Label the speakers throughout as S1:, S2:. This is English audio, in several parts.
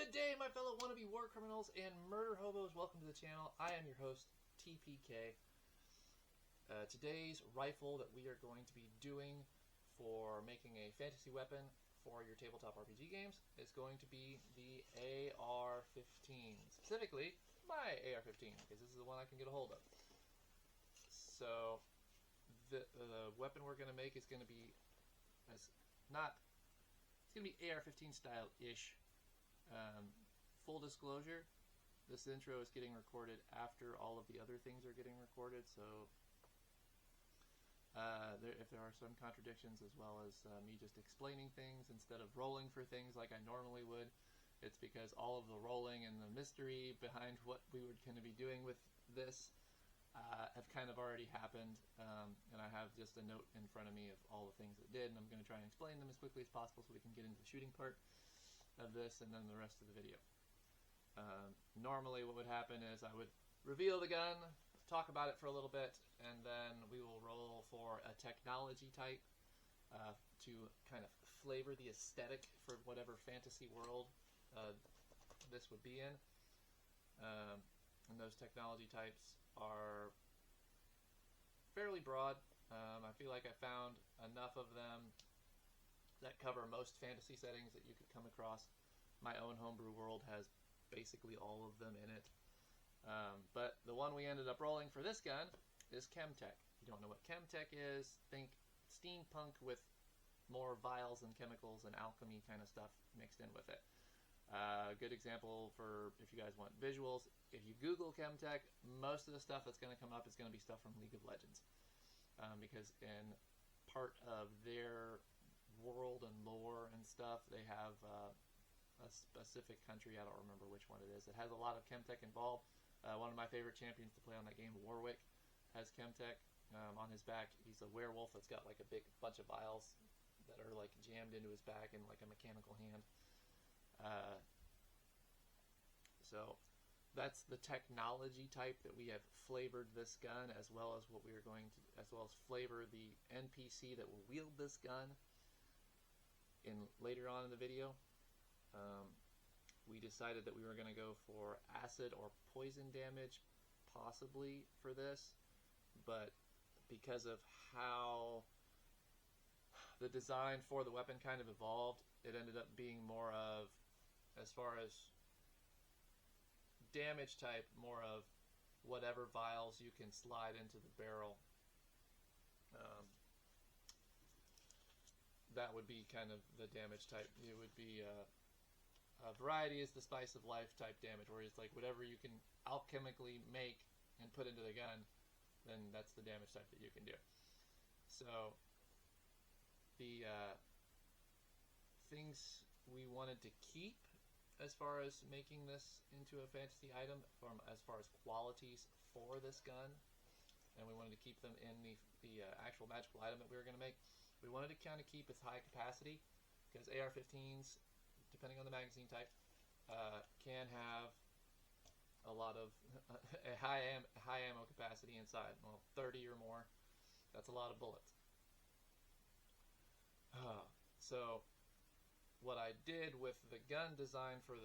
S1: Good day, my fellow wannabe war criminals and murder hobos. Welcome to the channel. I am your host, TPK. Today's rifle that we are going to be doing for making a fantasy weapon for your tabletop RPG games is going to be the AR15. Specifically, my AR15, because this is the one I can get a hold of. So, the weapon we're going to make is going to be it's going to be AR15 style-ish. Full disclosure, this intro is getting recorded after all of the other things are getting recorded, so if there are some contradictions, as well as me just explaining things instead of rolling for things like I normally would, it's because all of the rolling and the mystery behind what we were going to be doing with this have kind of already happened, and I have just a note in front of me of all the things that did, and I'm going to try and explain them as quickly as possible so we can get into the shooting part of this and then the rest of the video. Normally what would happen is I would reveal the gun, talk about it for a little bit, and then we will roll for a technology type to kind of flavor the aesthetic for whatever fantasy world this would be in. And those technology types are fairly broad. I feel like I found enough of them that cover most fantasy settings that you could come across. My own homebrew world has basically all of them in it. But the one we ended up rolling for this gun is Chemtech. If you don't know what Chemtech is, think steampunk with more vials and chemicals and alchemy kind of stuff mixed in with it. A good example for if you guys want visuals, if you Google Chemtech, most of the stuff that's going to come up is going to be stuff from League of Legends. Because in part of their world and lore and stuff, they have a specific country, I don't remember which one it is, that has a lot of Chemtech involved. One of my favorite champions to play on that game, Warwick, has Chemtech on his back. He's a werewolf that's got like a big bunch of vials that are like jammed into his back in like a mechanical hand. So that's the technology type that we have flavored this gun, as well as what we are going to, as well as flavor the NPC that will wield this gun in later on in the video. We decided that we were going to go for acid or poison damage, possibly for this, but because of how the design for the weapon kind of evolved, it ended up being more of, as far as damage type, more of whatever vials you can slide into the barrel. That would be kind of the damage type. It would be variety is the spice of life type damage, where it's like whatever you can alchemically make and put into the gun, then that's the damage type that you can do. So the things we wanted to keep as far as making this into a fantasy item, as far as qualities for this gun, and we wanted to keep them in the actual magical item that we were going to make. We wanted to kind of keep its high capacity, because AR-15s, depending on the magazine type, can have a lot of a high ammo capacity inside. Well, 30 or more. That's a lot of bullets. So what I did with the gun design for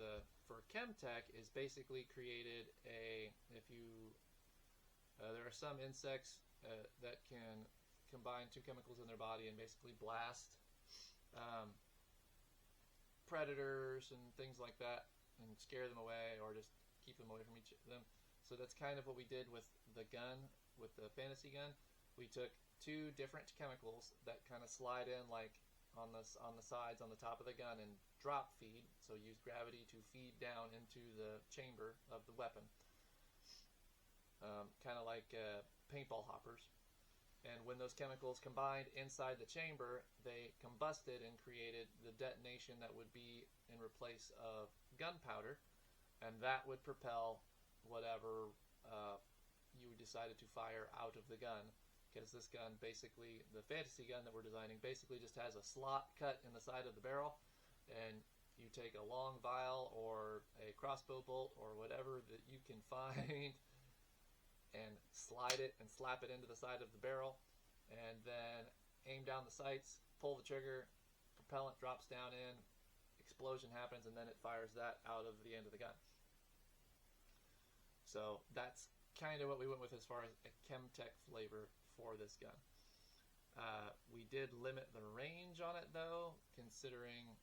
S1: Chemtech is basically created there are some insects that can combine two chemicals in their body and basically blast predators and things like that and scare them away, or just keep them away from each of them. So that's kind of what we did with the gun, with the fantasy gun. We took two different chemicals that kind of slide in like on the sides, on the top of the gun, and drop feed, so use gravity to feed down into the chamber of the weapon, kind of like paintball hoppers. And when those chemicals combined inside the chamber, they combusted and created the detonation that would be in replace of gunpowder, and that would propel whatever you decided to fire out of the gun. Because this gun, basically, the fantasy gun that we're designing, basically just has a slot cut in the side of the barrel, and you take a long vial or a crossbow bolt or whatever that you can find and slide it and slap it into the side of the barrel, and then aim down the sights, pull the trigger, propellant drops down in, explosion happens, and then it fires that out of the end of the gun. So that's kind of what we went with as far as a Chemtech flavor for this gun. We did limit the range on it though, considering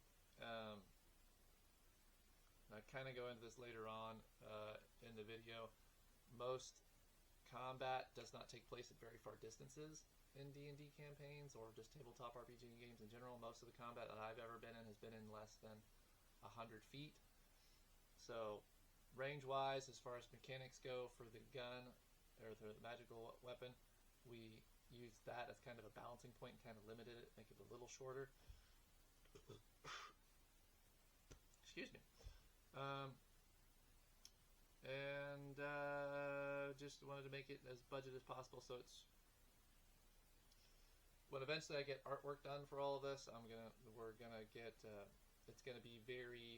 S1: I kind of go into this later on in the video. Most combat does not take place at very far distances in D&D campaigns or just tabletop RPG games in general. Most of the combat that I've ever been in has been in less than 100 feet. So range-wise, as far as mechanics go for the gun or the magical weapon, we used that as kind of a balancing point and kind of limited it, make it a little shorter. Excuse me. Just wanted to make it as budget as possible, so it's when eventually I get artwork done for all of this, we're gonna get it's gonna be very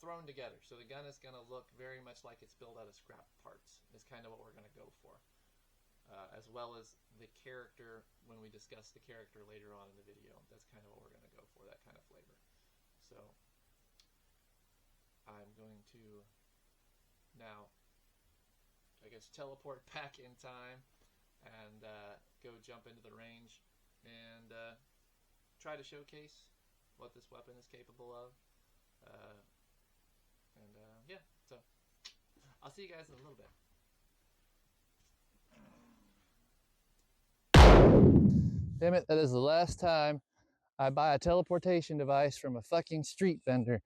S1: thrown together. So the gun is gonna look very much like it's built out of scrap parts. Is kind of what we're gonna go for, as well as the character when we discuss the character later on in the video. That's kind of what we're gonna go for, that kind of flavor. So I'm going to now, I guess, teleport back in time and go jump into the range and try to showcase what this weapon is capable of. Yeah, so I'll see you guys in a little bit. Damn it, that is the last time I buy a teleportation device from a fucking street vendor.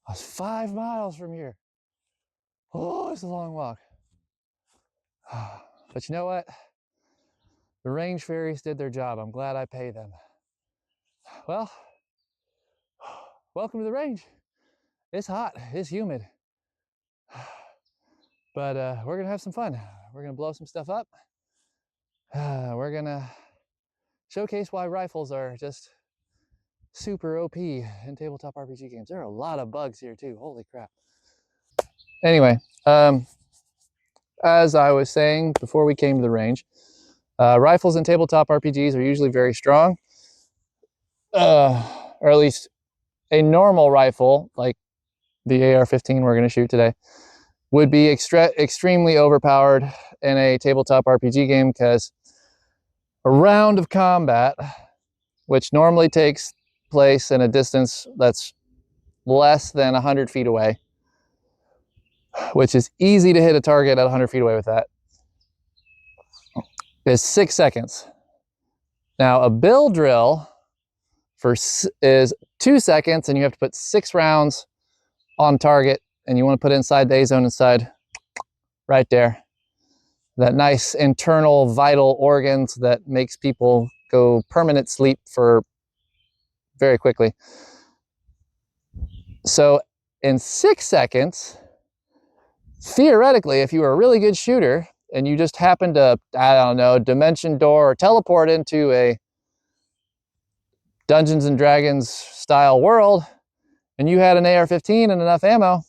S1: I was 5 miles from here. Oh, it's a long walk. But you know what? The range fairies did their job. I'm glad I pay them. Well, welcome to the range. It's hot, it's humid. But we're gonna have some fun. We're gonna blow some stuff up. We're gonna showcase why rifles are just super OP in tabletop RPG games. There are a lot of bugs here too, holy crap. Anyway, as I was saying before we came to the range, rifles in tabletop RPGs are usually very strong. Or at least a normal rifle, like the AR-15 we're gonna shoot today, would be extremely overpowered in a tabletop RPG game, because a round of combat, which normally takes place in a distance that's less than 100 feet away, which is easy to hit a target at 100 feet away with that, is 6 seconds. Now a bill drill is 2 seconds, and you have to put 6 rounds on target, and you want to put inside the A zone inside, right there. That nice internal vital organs that makes people go permanent sleep for very quickly. So in 6 seconds, theoretically, if you were a really good shooter and you just happened to, I don't know, dimension door or teleport into a Dungeons and Dragons style world, and you had an AR-15 and enough ammo,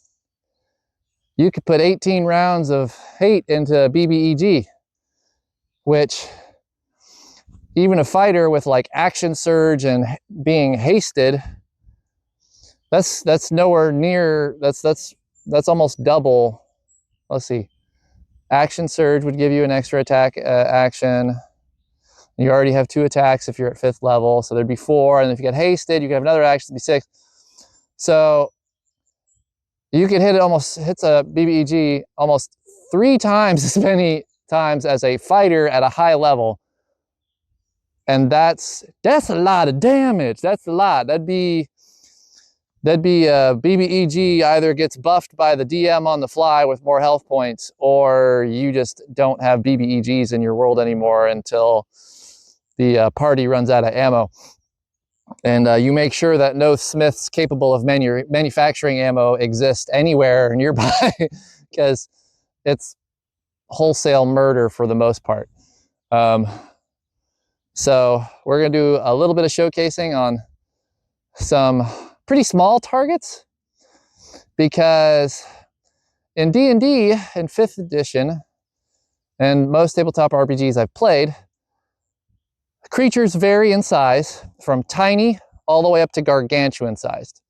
S1: you could put 18 rounds of hate into BBEG, which even a fighter with like action surge and being hasted, that's nowhere near, that's almost double. Let's see, action surge would give you an extra attack action. You already have 2 attacks if you're at 5th level, so there'd be 4, and if you get hasted, you could have another action, it'd be 6. So you could hit a BBEG almost 3 times as many times as a fighter at a high level. And that's a lot of damage. That's a lot. That'd be BBEG either gets buffed by the DM on the fly with more health points, or you just don't have BBEGs in your world anymore until the party runs out of ammo. And you make sure that no smiths capable of manufacturing ammo exist anywhere nearby, because it's wholesale murder for the most part. So we're going to do a little bit of showcasing on some pretty small targets, because in D&D in 5th edition and most tabletop RPGs I've played,
S2: creatures vary in size from tiny all the way up to gargantuan sized.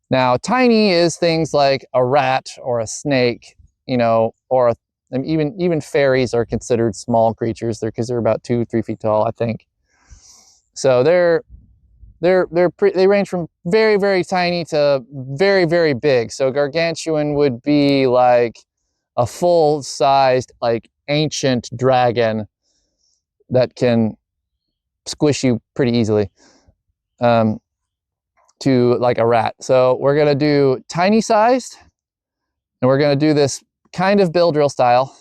S2: Now, tiny is things like a rat or a snake, you know, or and even fairies are considered small creatures there because they're about 2-3 feet tall, I think. So they range from very, very tiny to very, very big. So gargantuan would be like a full-sized, like ancient dragon that can squish you pretty easily. To like a rat. So we're gonna do tiny sized, and we're gonna do this kind of bill drill style.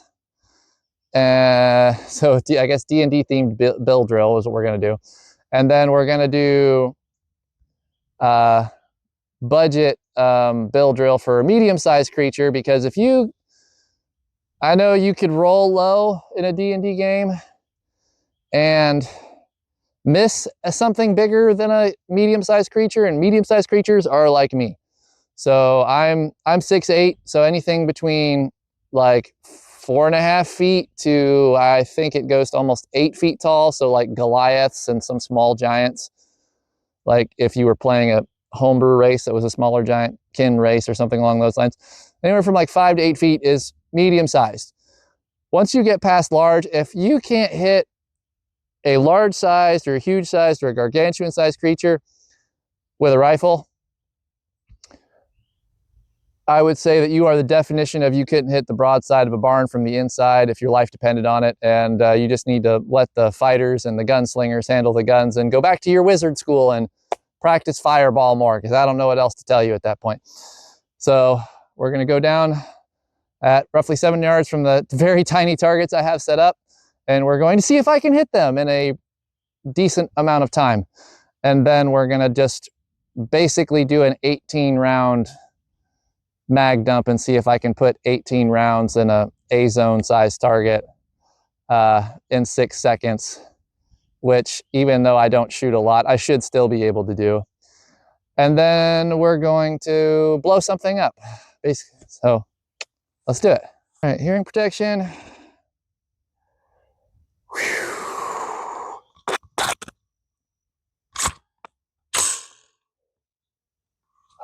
S2: So I guess D&D themed bill drill is what we're gonna do. And then we're gonna do budget bill drill for a medium sized creature, because I know you could roll low in a D&D game and miss something bigger than a medium-sized creature, and medium-sized creatures are like me. So I'm 6'8", so anything between like 4.5 feet to, I think it goes to almost 8 feet tall. So like Goliaths and some small giants. Like if you were playing a homebrew race that was a smaller giant kin race or something along those lines. Anywhere from like 5 to 8 feet is medium-sized. Once you get past large, if you can't hit a large-sized or a huge-sized or a gargantuan-sized creature with a rifle, I would say that you are the definition of you couldn't hit the broadside of a barn from the inside if your life depended on it, and you just need to let the fighters and the gunslingers handle the guns and go back to your wizard school and practice fireball more, because I don't know what else to tell you at that point. So we're going to go down at roughly 7 yards from the very tiny targets I have set up, and we're going to see if I can hit them in a decent amount of time. And then we're going to just basically do an 18-round mag dump and see if I can put 18 rounds in a A-zone size target in 6 seconds, which, even though I don't shoot a lot, I should still be able to do. And then we're going to blow something up, basically. So let's do it. All right, hearing protection.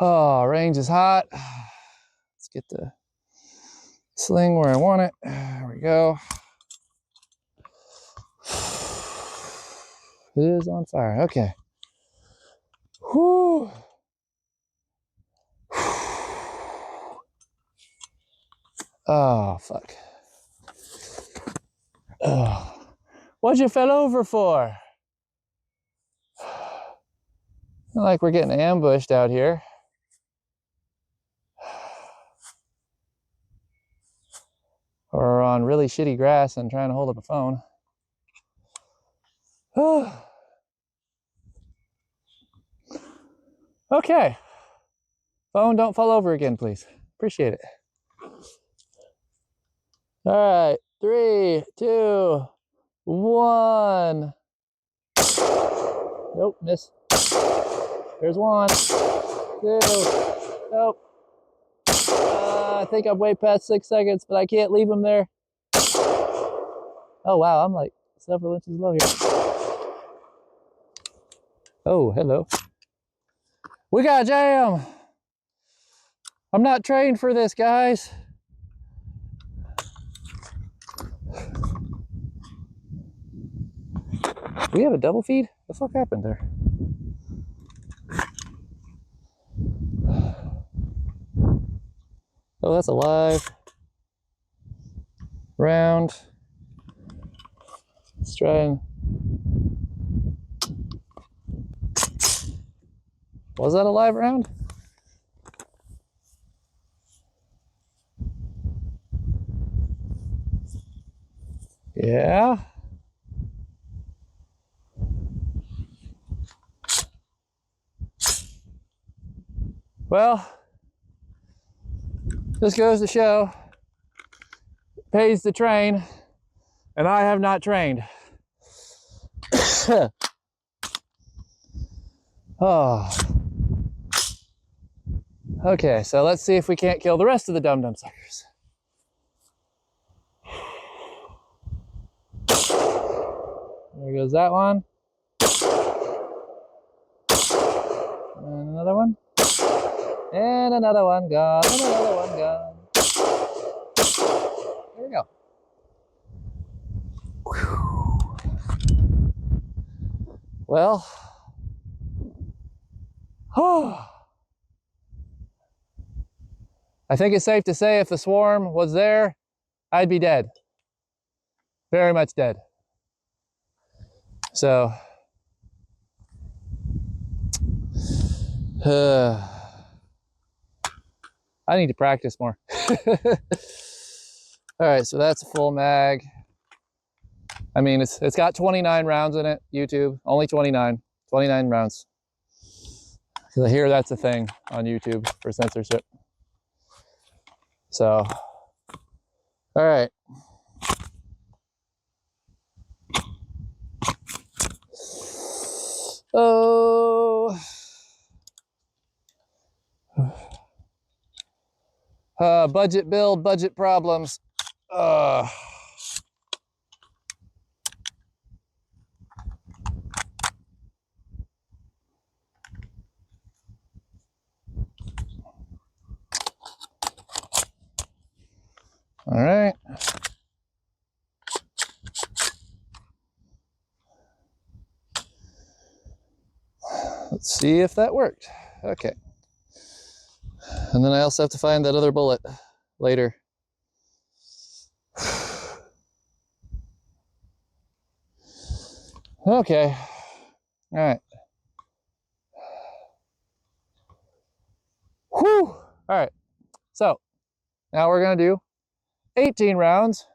S2: Oh, range is hot. Let's get the sling where I want it. There we go. It is on fire. Okay. Whew. Oh, fuck. Oh. What'd you fell over for? Not like we're getting ambushed out here. Or on really shitty grass and trying to hold up a phone. Okay. Phone, don't fall over again, please. Appreciate it. All right, 3, 2, 1. Nope, miss. There's 1, 2. Nope. I think I'm way past 6 seconds, but I can't leave him there. Oh, wow, I'm like several inches low here. Oh, hello. We got a jam. I'm not trained for this, guys. We have a double feed? What the fuck happened there? Oh, that's a live round. Let's try and... Was that a live round? Yeah. Well, this goes to show, pays to train, and I have not trained. Oh. Okay, so let's see if we can't kill the rest of the dum-dum suckers. There goes that one. And another one. And another one gone. And another one gone. There we go. Whew. Well, I think it's safe to say if the swarm was there, I'd be dead. Very much dead. So, I need to practice more. All right, so that's a full mag. I mean, it's got 29 rounds in it, YouTube. Only 29 rounds. Because I hear that's a thing on YouTube for censorship. So, all right. Oh. Budget build, budget problems. All right. Let's see if that worked. Okay. And then I also have to find that other bullet later. Okay. All right. Whew. All right. So now we're going to do 18 rounds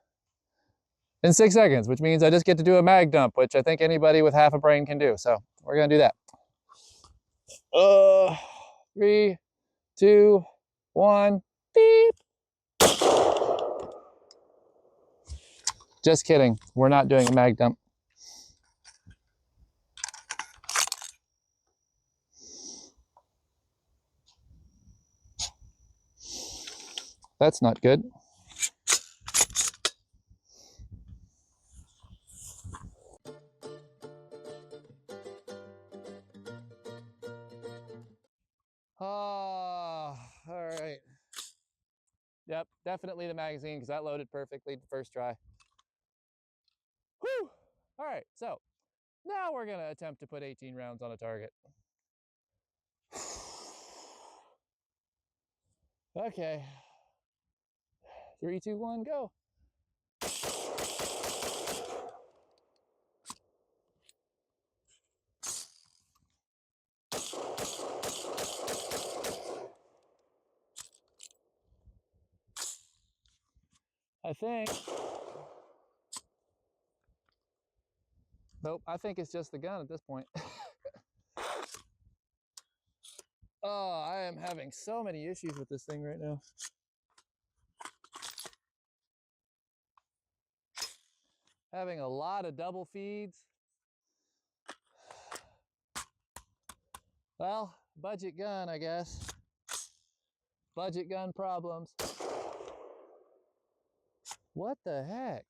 S2: in 6 seconds, which means I just get to do a mag dump, which I think anybody with half a brain can do. So we're going to do that. 3, 2, 1, beep. Just kidding. We're not doing a mag dump. That's not good. All right. Yep, definitely the magazine because that loaded perfectly the first try. Whew. All right, so now we're going to attempt to put 18 rounds on a target. Okay. 3, 2, 1, go. I think. Nope, I think it's just the gun at this point. Oh, I am having so many issues with this thing right now. Having a lot of double feeds. Well, budget gun, I guess. Budget gun problems. What the heck?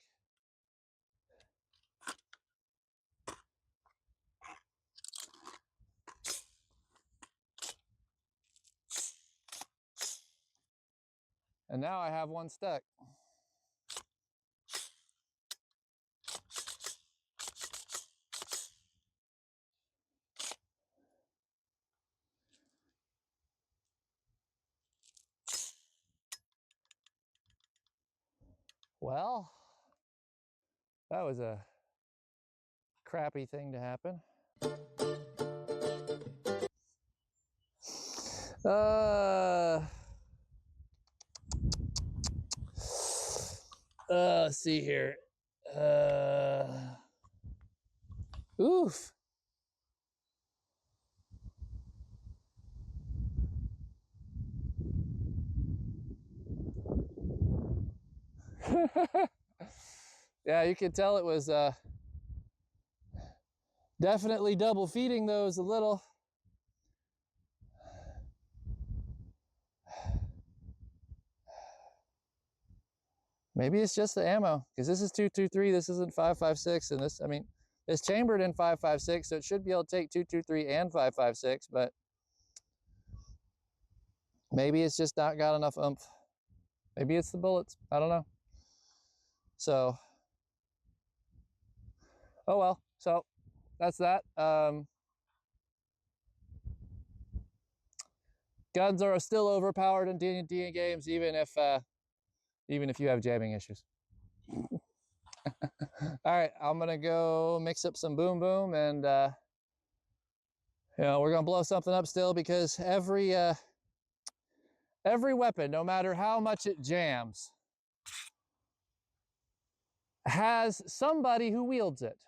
S2: And now I have one stuck. Well, that was a crappy thing to happen. Let's see here. Oof. Yeah, you could tell it was definitely double feeding those a little. Maybe it's just the ammo, because this is 223, this isn't 5.56, and this, I mean, it's chambered in 5.56, so it should be able to take 223 and 5.56, but maybe it's just not got enough oomph. Maybe it's the bullets. I don't know. So, oh well. So that's that. Guns are still overpowered in D&D games, even if you have jamming issues. All right, I'm gonna go mix up some boom boom, and we're gonna blow something up still, because every weapon, no matter how much it jams, has somebody who wields it.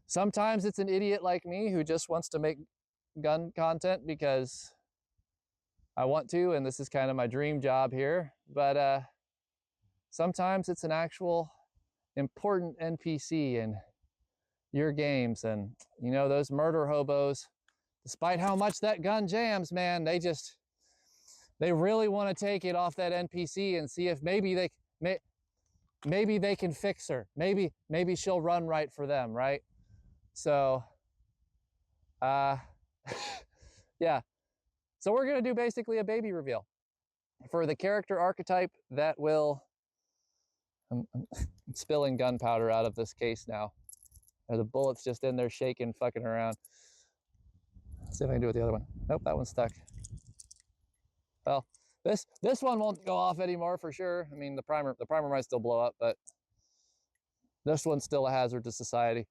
S2: Sometimes it's an idiot like me who just wants to make gun content because I want to, and this is kind of my dream job here. But sometimes it's an actual important NPC in your games, and you know, those murder hobos, despite how much that gun jams, man, they really want to take it off that NPC and see if maybe they can fix her. Maybe she'll run right for them, right? So, yeah. So we're gonna do basically a baby reveal for the character archetype that will. I'm spilling gunpowder out of this case now. The bullet's just in there shaking, fucking around. Let's see if I can do it with the other one. Nope, that one's stuck. Well, this one won't go off anymore for sure. I mean, the primer might still blow up, but this one's still a hazard to society.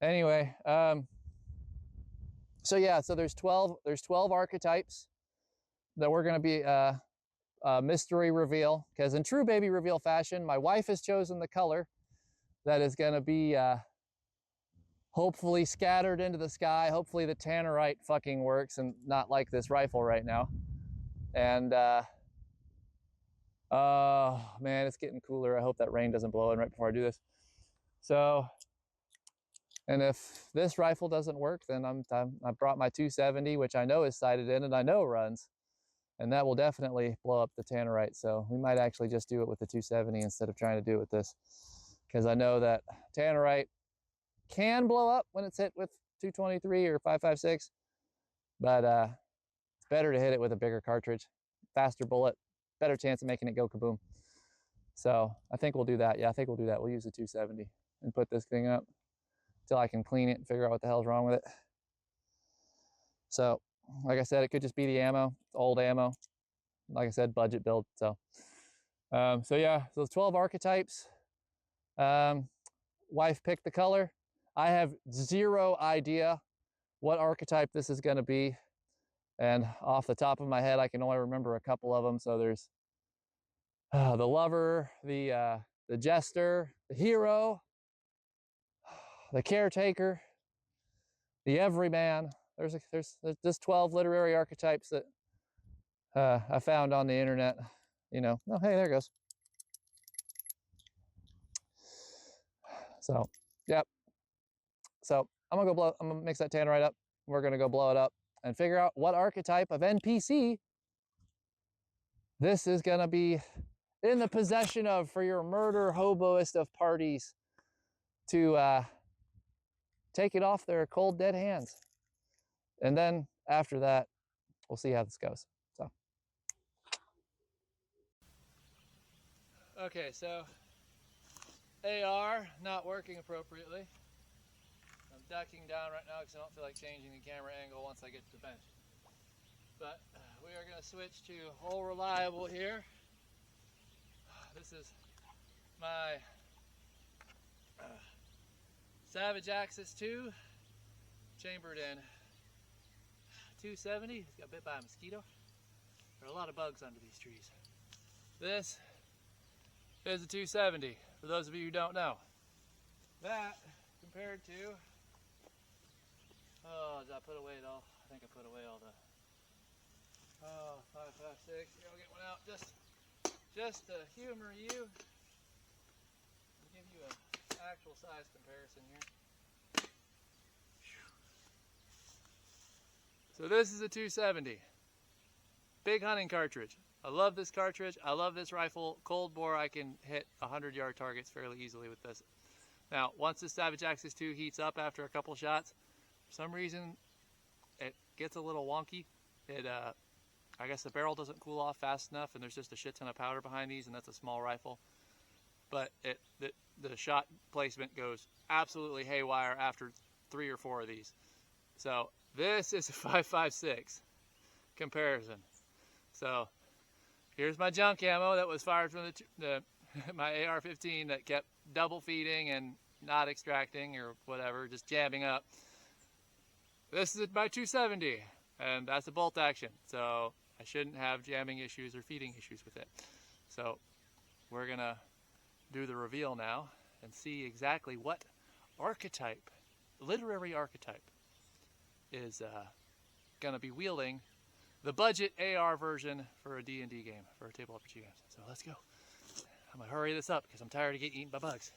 S2: Anyway, so yeah, so there's 12 archetypes that we're going to be mystery reveal, because in true baby reveal fashion, my wife has chosen the color that is going to be hopefully scattered into the sky. Hopefully the tannerite fucking works and not like this rifle right now. And oh man, it's getting cooler. I hope that rain doesn't blow in right before I do this. So, and if this rifle doesn't work, then I brought my 270, which I know is sighted in and I know runs, and that will definitely blow up the tannerite. So we might actually just do it with the 270 instead of trying to do it with this, because I know that tannerite can blow up when it's hit with 223 or 5.56, but it's better to hit it with a bigger cartridge, faster bullet, better chance of making it go kaboom. So I think we'll do that. Yeah, I think we'll do that. We'll use the 270 and put this thing up till I can clean it and figure out what the hell's wrong with it. So, like I said, it could just be the ammo, old ammo. Like I said, budget build. So, so yeah, so 12 archetypes. Wife picked the color. I have zero idea what archetype this is going to be, and off the top of my head, I can only remember a couple of them. So there's the lover, the jester, the hero, the caretaker, the everyman. There's just 12 literary archetypes that I found on the internet. You know, oh hey, there it goes. So, yep. So I'm gonna mix that tannerite up. We're gonna go blow it up and figure out what archetype of NPC this is gonna be in the possession of for your murder hoboist of parties to take it off their cold dead hands. And then after that, we'll see how this goes. So. Okay, so AR not working appropriately. I'm ducking down right now because I don't feel like changing the camera angle once I get to the bench. But we are going to switch to whole reliable here. This is my Savage Axis 2, chambered in 270. It's got bit by a mosquito. There are a lot of bugs under these trees. This is a 270, for those of you who don't know. That compared to, oh, did I put away it all? I think I put away all the, 5.56. Here, I'll get one out just to humor you. I'll give you an actual size comparison here. So this is a 270. Big hunting cartridge. I love this cartridge. I love this rifle. Cold bore, I can hit 100-yard targets fairly easily with this. Now, once this Savage Axis 2 heats up after a couple shots, for some reason, it gets a little wonky.
S1: I guess the barrel doesn't cool off fast enough, and there's just a shit ton of powder behind these, and that's a small rifle. But the shot placement goes absolutely haywire after 3 or 4 of these. So this is a 5.56 comparison. So here's my junk ammo that was fired from my AR-15 that kept double feeding and not extracting or whatever, just jamming up. This is my 270, and that's a bolt action, so I shouldn't have jamming issues or feeding issues with it. So we're gonna do the reveal now and see exactly what archetype, literary archetype, is gonna be wielding the budget AR version for a D&D game, for a table RPG game. So let's go. I'm gonna hurry this up because I'm tired of getting eaten by bugs.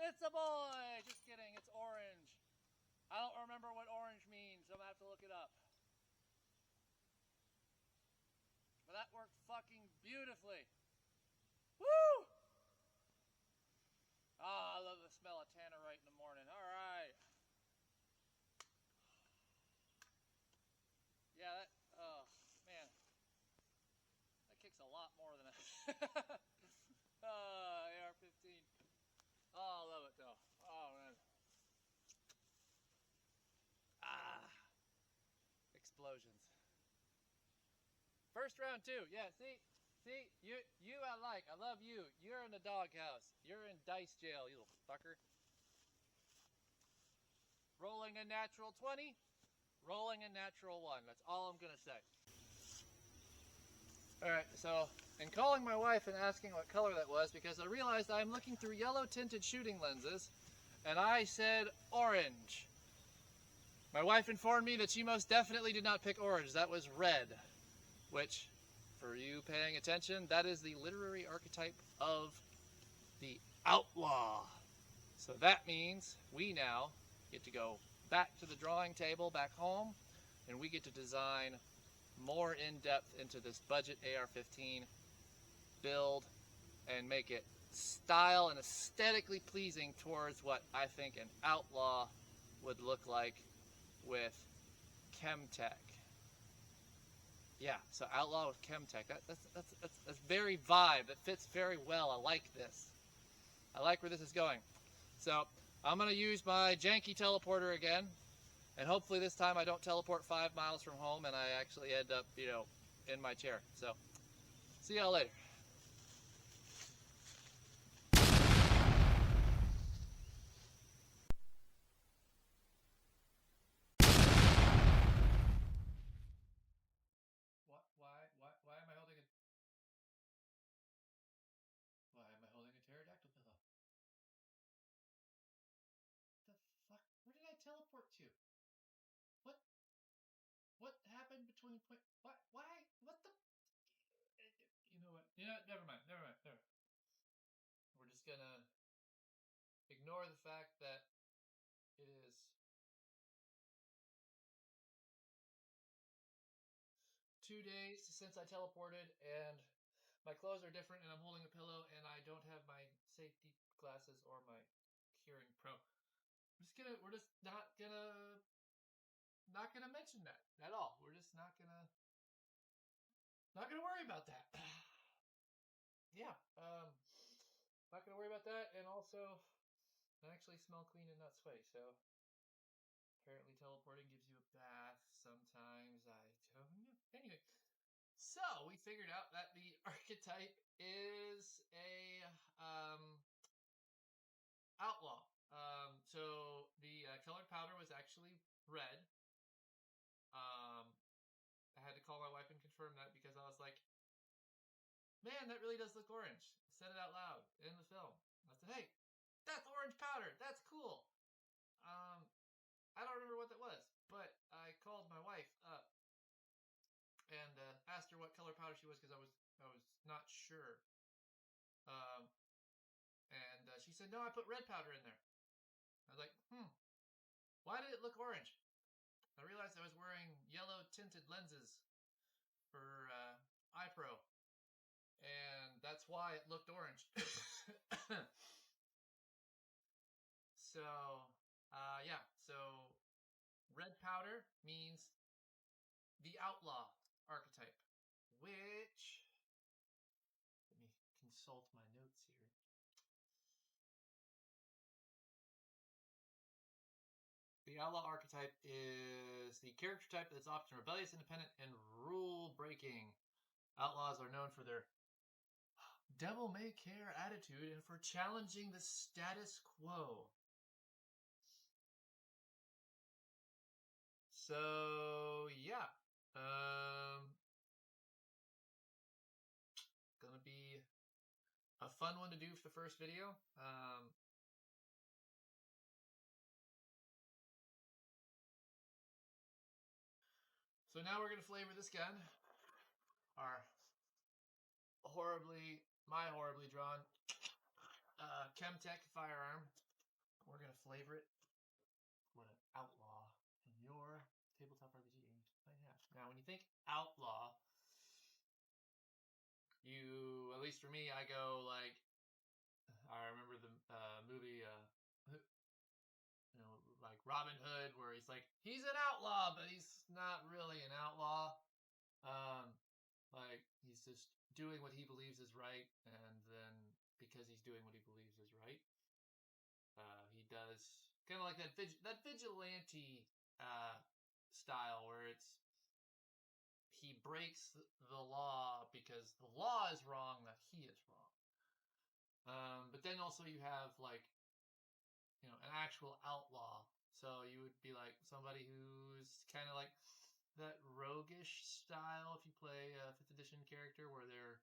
S1: It's a boy! Just kidding, it's orange. I don't remember what orange means, so I'm gonna have to look it up. But that worked fucking beautifully. Woo! Ah, I love the smell of tannerite in the morning. Alright. Yeah, that, oh, man. That kicks a lot more than AR-15. Oh, I love it though. Oh, man. Ah. Explosions. First round too. Yeah, see, you I like. I love you. You're in the doghouse. You're in dice jail, you little fucker. Rolling a natural 20, rolling a natural 1. That's all I'm gonna say. Alright, so in calling my wife and asking what color that was, because I realized I'm looking through yellow tinted shooting lenses, and I said orange. My wife informed me that she most definitely did not pick orange. That was red. Which, for you paying attention, that is the literary archetype of the outlaw. So that means we now get to go back to the drawing table back home, and we get to design more in depth into this budget AR-15 build and make it style and aesthetically pleasing towards what I think an outlaw would look like with Chemtech. Yeah, so outlaw with Chemtech. That's very vibe. That fits very well. I like this. I like where this is going. So I'm gonna use my janky teleporter again, and hopefully this time I don't teleport 5 miles from home and I actually end up, you know, in my chair. So see y'all later. Why am I holding a pterodactyl pillow? The fuck? Where did I teleport to? What? What happened between point? What? Why? What the? You know what? You know, never mind. Never mind. Never mind. We're just gonna ignore the fact that it is 2 days since I teleported, and my clothes are different, and I'm holding a pillow, and I don't have my safety glasses or my hearing pro. We're just not gonna mention that at all. We're just not gonna worry about that. Yeah, not gonna worry about that, and also, I actually smell clean and not sweaty, so apparently teleporting gives you a bath sometimes. I don't know. Anyway, so we figured out that the archetype is a outlaw. So the colored powder was actually red. I had to call my wife and confirm that because I was like, man, that really does look orange. I said it out loud in the film. I said, hey, that's orange powder. That's cool. I don't remember what that was, but I called my wife up and asked her what color powder she was because I was not sure. And she she said, no, I put red powder in there. I was like, why did it look orange? I realized I was wearing yellow tinted lenses for iPro, and that's why it looked orange. So, yeah, so red powder means the outlaw archetype, which, let me consult my notes here. The outlaw archetype is the character type that's often rebellious, independent, and rule-breaking. Outlaws are known for their devil-may-care attitude and for challenging the status quo. So, yeah. Gonna be a fun one to do for the first video. So now we're gonna flavor this gun. Our my horribly drawn Chemtech firearm. We're gonna flavor it. What an outlaw in your tabletop RPG game might have. Now, when you think outlaw, at least for me, I go like, I remember the movie, like Robin Hood, where he's like, he's an outlaw, but he's not really an outlaw. Like he's just doing what he believes is right, and then because he's doing what he believes is right, he does kind of like that vigilante style where he breaks the law because the law is wrong, that he is wrong. But then also you have like, an actual outlaw. So you would be like somebody who's kind of like that roguish style if you play a 5th edition character where they're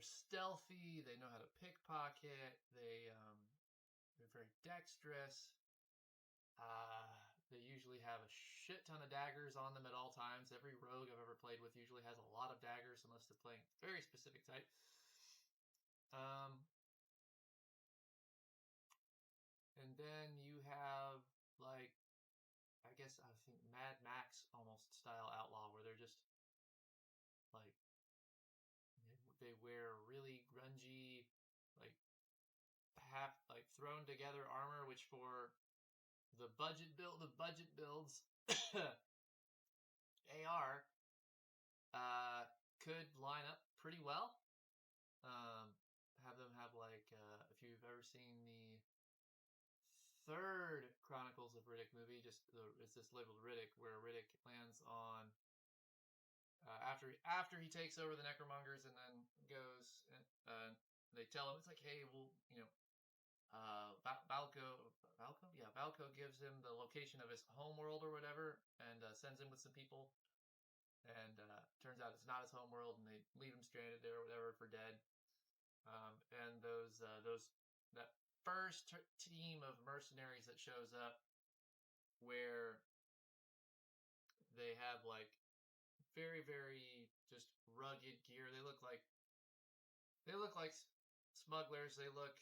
S1: stealthy, they know how to pickpocket, they're very dexterous. They usually have a shit ton of daggers on them at all times. Every rogue I've ever played with usually has a lot of daggers unless they're playing a very specific type. And then you have like, I guess I think Mad Max almost style outlaw where they're just like, they wear really grungy, like half like thrown together armor, which for the budget builds AR could line up pretty well. Have them have like, if you've ever seen the third Chronicles of Riddick movie, it's just labeled Riddick, where Riddick lands on after he takes over the Necromongers and then goes and they tell him, it's like, hey, well, Balco gives him the location of his homeworld or whatever, and sends him with some people. And turns out it's not his homeworld, and they leave him stranded there or whatever for dead. And that first team of mercenaries that shows up, where they have like very, very just rugged gear. They look like smugglers. They look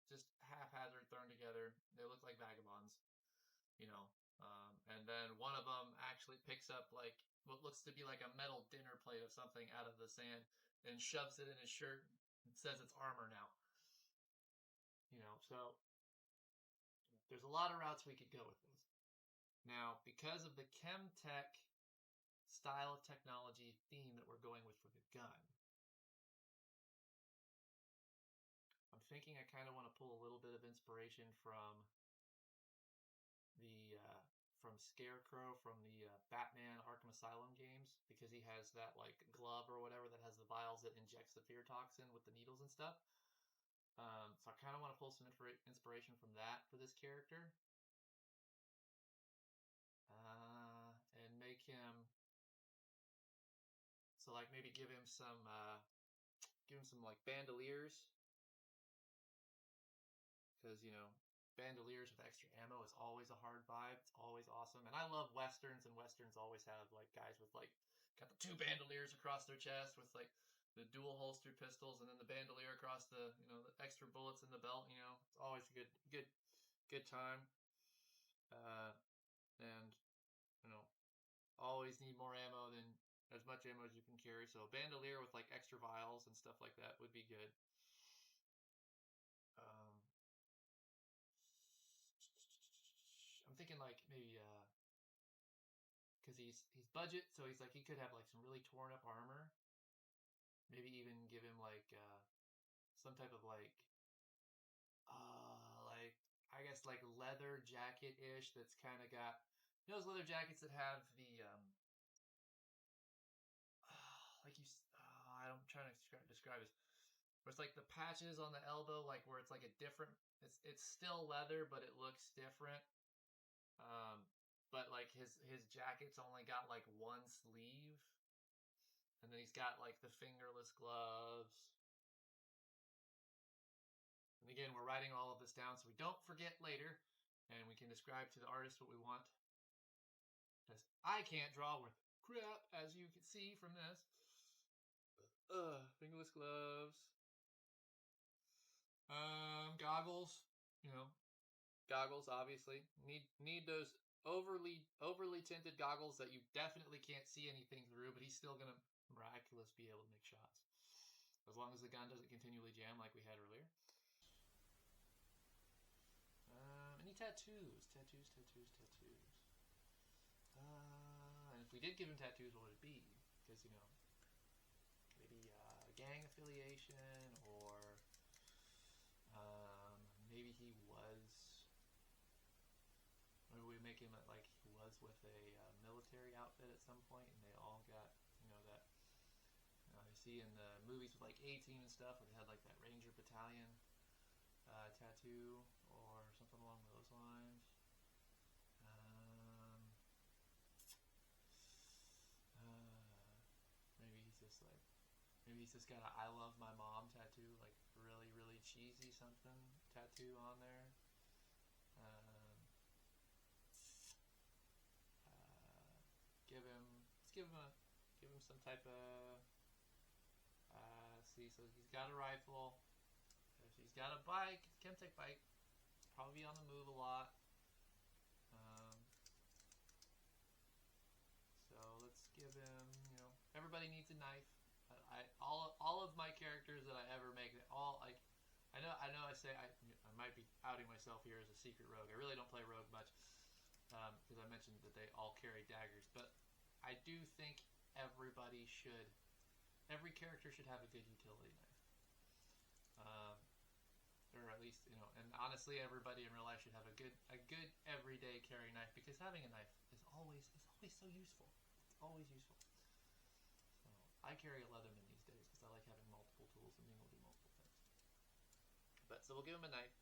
S1: just haphazard thrown together. They look like vagabonds, and then one of them actually picks up like what looks to be like a metal dinner plate of something out of the sand and shoves it in his shirt and says it's armor now. So there's a lot of routes we could go with this. Now, because of the Chemtech style of technology theme that we're going with for the gun, I'm thinking I kind of want to pull a little bit of inspiration from Scarecrow from the Batman Arkham Asylum games, because he has that like glove or whatever that has the vials that injects the fear toxin with the needles and stuff. So I kind of want to pull some inspiration from that for this character, and make him, so like maybe give him some like bandoliers, because bandoliers with extra ammo is always a hard vibe. It's always awesome. And I love westerns, and westerns always have like guys with like got the 2 bandoliers across their chest with like the dual holster pistols, and then the bandolier across the the extra bullets in the belt. It's always a good time. And always need more ammo than as much ammo as you can carry. So a bandolier with like extra vials and stuff like that would be good. I'm thinking like maybe because he's budget, so he's like he could have like some really torn up armor. Maybe even give him like some type of like I guess like leather jacket ish that's kind of got those leather jackets that have the like you I'm trying to describe this, where it's like the patches on the elbow, like where it's like a different it's still leather but it looks different. But like his jacket's only got like one sleeve, and then he's got like the fingerless gloves. And again, we're writing all of this down so we don't forget later, and we can describe to the artist what we want. Because I can't draw worth crap, as you can see from this. Fingerless gloves. Goggles. Goggles, obviously. Need those overly tinted goggles that you definitely can't see anything through, but he's still gonna miraculously be able to make shots. As long as the gun doesn't continually jam like we had earlier. Any tattoos? And if we did give him tattoos, what would it be? Because, maybe a gang affiliation, or maybe he was, maybe we make him like he was with a military outfit at some point, and they all got, that, you see in the movies with like A-Team and stuff, where they had like that Ranger Battalion tattoo, or something along those lines. Maybe he's just got a "I love my mom" tattoo, like really cheesy something tattoo on there. Give him some type of see. So he's got a rifle. He's got a bike, Chemtech bike. Probably be on the move a lot. So let's give him, everybody needs a knife. All of my characters that I ever make, all like, I know I say I might be outing myself here as a secret rogue. I really don't play rogue much, because I mentioned that they all carry daggers. But I do think every character should have a good utility knife. Or at least, and honestly, everybody in real life should have a good everyday carry knife, because having a knife is always so useful. It's always useful. So I carry a Leatherman these days because I like having multiple tools and being able to do multiple things. But so we'll give him a knife.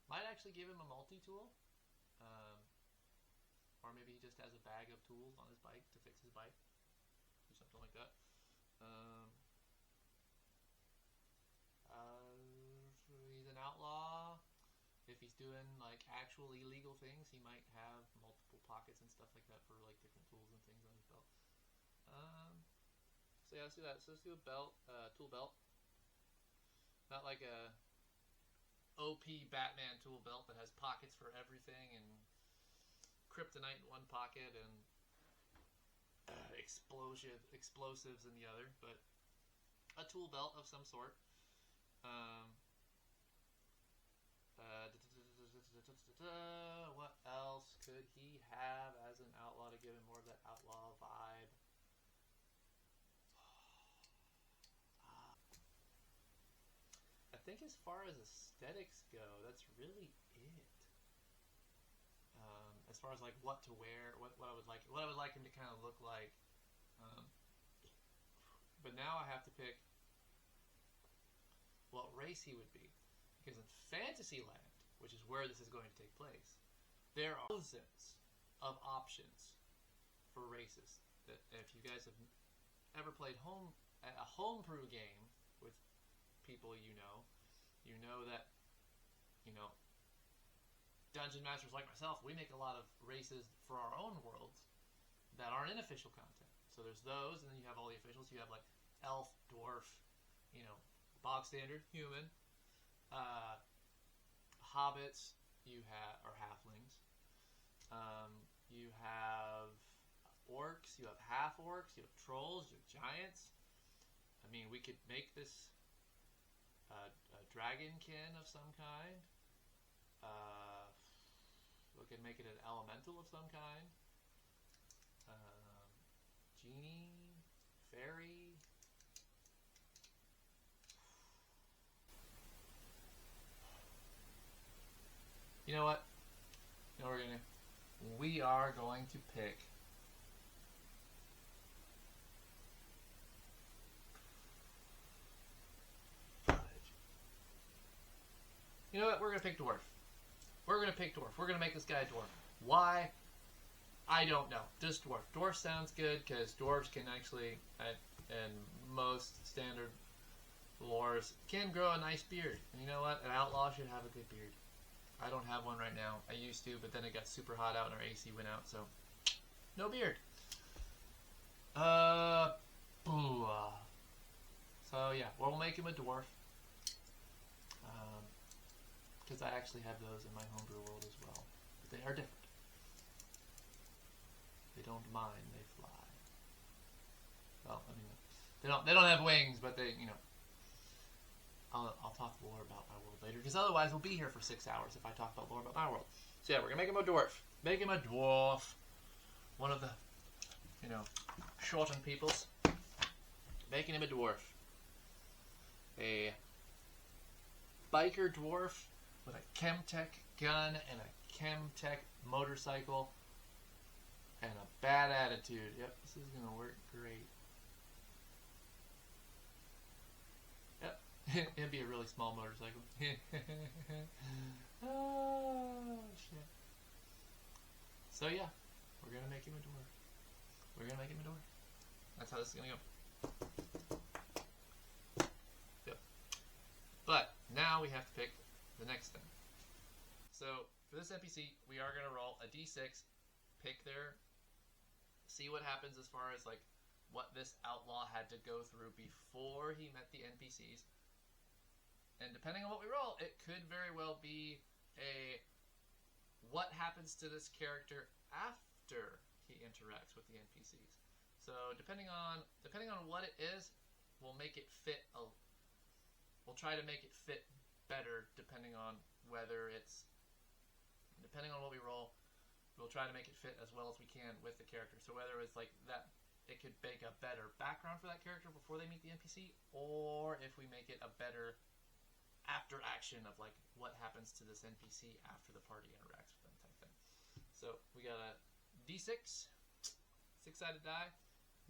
S1: Might actually give him a multi-tool. Or maybe he just has a bag of tools on his bike to fix his bike. Do something like that. He's an outlaw. If he's doing like actual illegal things, he might have multiple pockets and stuff like that for like different tools and things on his belt. So yeah, let's do that. So let's do a belt, tool belt. Not like a OP Batman tool belt that has pockets for everything and kryptonite in one pocket and explosives in the other, but a tool belt of some sort. What else could he have as an outlaw to give him more of that outlaw vibe? I think as far as aesthetics go, that's really it. As far as like what to wear, what I would like him to kind of look like. But now I have to pick what race he would be, because in Fantasyland, which is where this is going to take place, there are thousands of options for races. That if you guys have ever played a homebrew game with people you know that dungeon masters like myself, we make a lot of races for our own worlds that aren't in official content. So there's those, and then you have all the officials. You have like elf, dwarf, bog standard, human, hobbits. You have or halflings. You have orcs. You have half orcs. You have trolls. You have giants. I mean, we could make this a dragonkin of some kind. We can make it an elemental of some kind. Genie, fairy. You know what? You know what we are going to pick You know what? We're going to pick dwarf. We're going to pick dwarf. We're going to make this guy a dwarf. Why? I don't know. Just dwarf. Dwarf sounds good because dwarves can actually, and most standard lores, can grow a nice beard. And you know what? An outlaw should have a good beard. I don't have one right now. I used to, but then it got super hot out and our AC went out, so no beard. So yeah, we'll make him a dwarf. Because I actually have those in my homebrew world as well. But they are different. They don't mind, they fly. Well, I mean, they don't have wings, but they, I'll talk more about my world later, because otherwise we'll be here for 6 hours if I talk about more about my world. So yeah, we're gonna make him a dwarf. Make him a dwarf. One of the, shortened peoples. Making him a dwarf. A biker dwarf with a Chemtech gun and a Chemtech motorcycle and a bad attitude. Yep, this is gonna work great. Yep, it'd be a really small motorcycle. Oh shit. So yeah, we're gonna make him a dwarf. We're gonna make him a dwarf. That's how this is gonna go. Yep. But now we have to pick the next thing. So for this NPC, we are gonna roll a d6, pick see what happens as far as like what this outlaw had to go through before he met the NPCs. And depending on what we roll, it could very well be what happens to this character after he interacts with the NPCs. So depending on what it is, we'll make it fit. We'll try to make it fit better depending on what we roll. We'll try to make it fit as well as we can with the character. So whether it's like that, it could make a better background for that character before they meet the NPC, or if we make it a better after action of like what happens to this NPC after the party interacts with them type thing. So we got a d6, 6-sided die.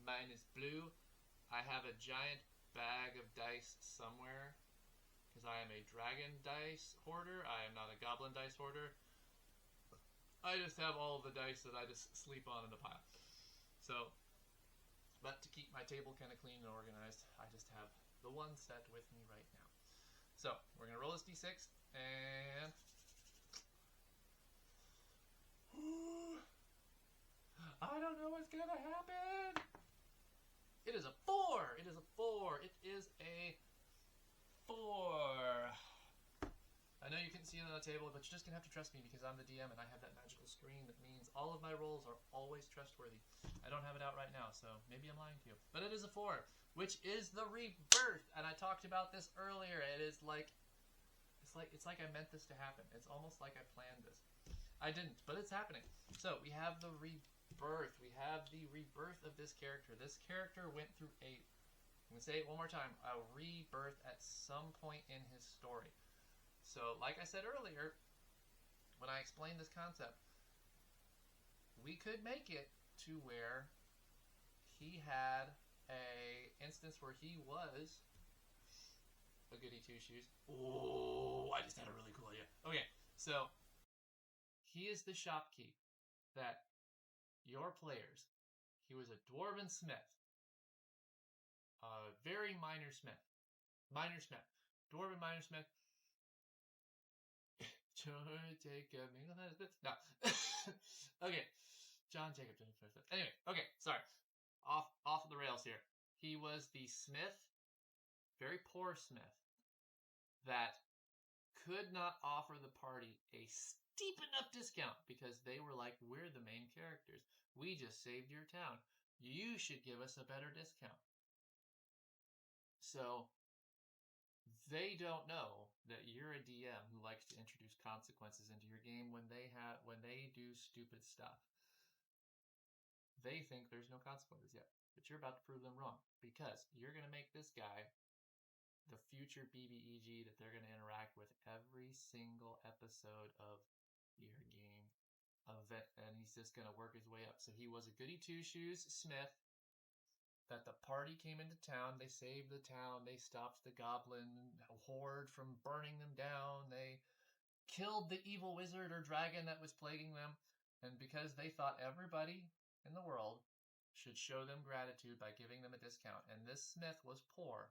S1: Mine is blue. I have a giant bag of dice somewhere because I am a dragon dice hoarder. I am not a goblin dice hoarder. I just have all of the dice that I just sleep on in a pile. So, but to keep my table kind of clean and organized, I just have the one set with me right now. So, we're going to roll this d6, and I don't know what's going to happen. It is a 4. It is a 4. It is a 4. I know you couldn't see it on the table, but you're just going to have to trust me because I'm the DM and I have that magical screen that means all of my rolls are always trustworthy. I don't have it out right now, so maybe I'm lying to you. But it is a 4, which is the rebirth. And I talked about this earlier. It is like, it's like I meant this to happen. It's almost like I planned this. I didn't, but it's happening. So we have the rebirth. We have the rebirth of this character. This character went through I'm going to say it one more time, a rebirth at some point in his story. So, like I said earlier, when I explained this concept, we could make it to where he had a instance where he was a goody two-shoes. Oh, I just had a really cool idea. Okay, so he is the shopkeep that your players, he was a dwarven smith, a very minor smith, dwarven minor smith. John Jacob, no. Okay, John Jacob. Anyway, okay, sorry. off of the rails here. He was the smith, very poor smith, that could not offer the party a steep enough discount because they were like, we're the main characters. We just saved your town. You should give us a better discount. So they don't know that you're a DM who likes to introduce consequences into your game when they do stupid stuff. They think there's no consequences yet, but you're about to prove them wrong because you're going to make this guy the future BBEG that they're going to interact with every single episode of your game event, and he's just going to work his way up. So he was a goody two-shoes smith that the party came into town. They saved the town. They stopped the goblin horde from burning them down. They killed the evil wizard or dragon that was plaguing them. And because they thought everybody in the world should show them gratitude by giving them a discount, and this smith was poor,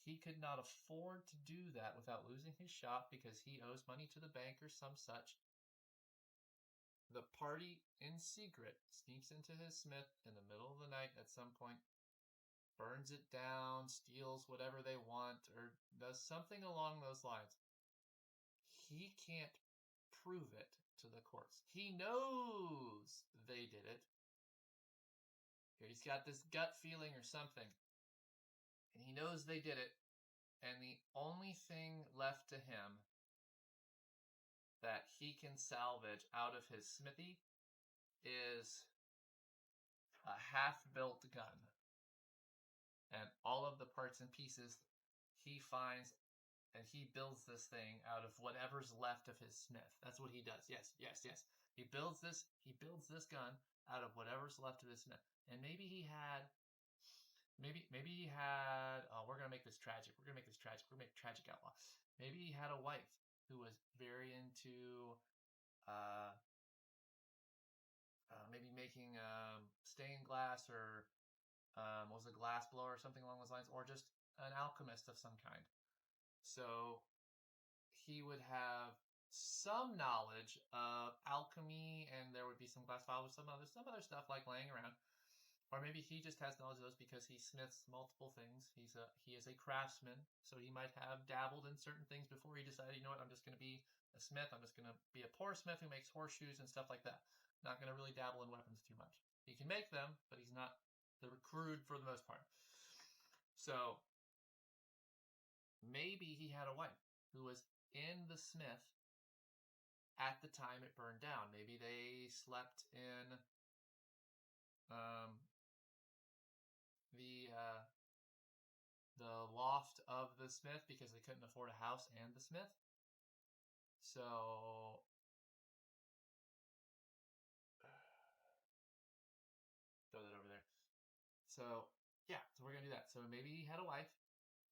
S1: he could not afford to do that without losing his shop because he owes money to the bank or some such. The party, in secret, sneaks into his smith in the middle of the night at some point, burns it down, steals whatever they want, or does something along those lines. He can't prove it to the courts. He knows they did it. He's got this gut feeling or something, and he knows they did it, and the only thing left to him that he can salvage out of his smithy is a half-built gun. And all of the parts and pieces he finds, and he builds this thing out of whatever's left of his smith. That's what he does. Yes. He builds this gun out of whatever's left of his smith. And maybe he had, we're going to make this tragic. We're going to make tragic outlaw. Maybe he had a wife who was very into, maybe making stained glass or was a glass blower or something along those lines, or just an alchemist of some kind. So he would have some knowledge of alchemy, and there would be some glass files or some other stuff like laying around. Or maybe he just has knowledge of those because he smiths multiple things. He is a craftsman, so he might have dabbled in certain things before he decided, you know what, I'm just going to be a smith. I'm just going to be a poor smith who makes horseshoes and stuff like that. Not going to really dabble in weapons too much. He can make them, but he's not the crude for the most part. So maybe he had a wife who was in the smith at the time it burned down. Maybe they slept in the loft of the smith because they couldn't afford a house and the smith. So throw that over there. So yeah, so we're gonna do that. So maybe he had a wife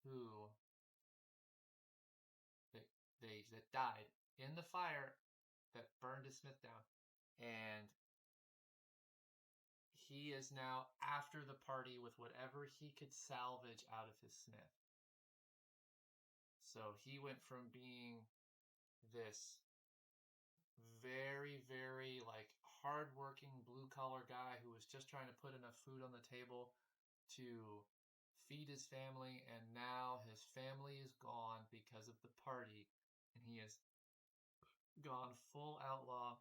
S1: who that died in the fire that burned his smith down, and he is now after the party with whatever he could salvage out of his smith. So he went from being this very, very like hardworking blue collar guy who was just trying to put enough food on the table to feed his family, and now his family is gone because of the party, and he has gone full outlaw.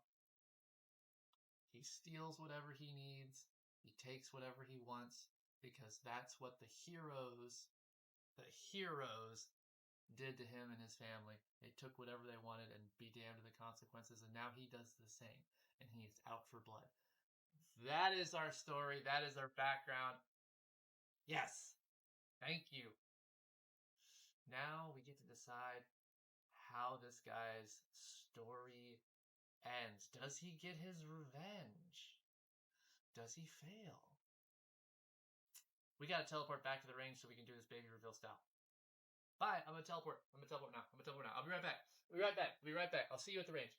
S1: He steals whatever he needs. He takes whatever he wants because that's what the heroes did to him and his family. They took whatever they wanted and be damned to the consequences, and now he does the same, and he is out for blood. That is our story. That is our background. Yes. Thank you. Now we get to decide how this guy's story ends. Does he get his revenge? Does he fail? We gotta teleport back to the range so we can do this baby reveal style. Bye. I'm gonna teleport now. I'll be right back. I'll see you at the range.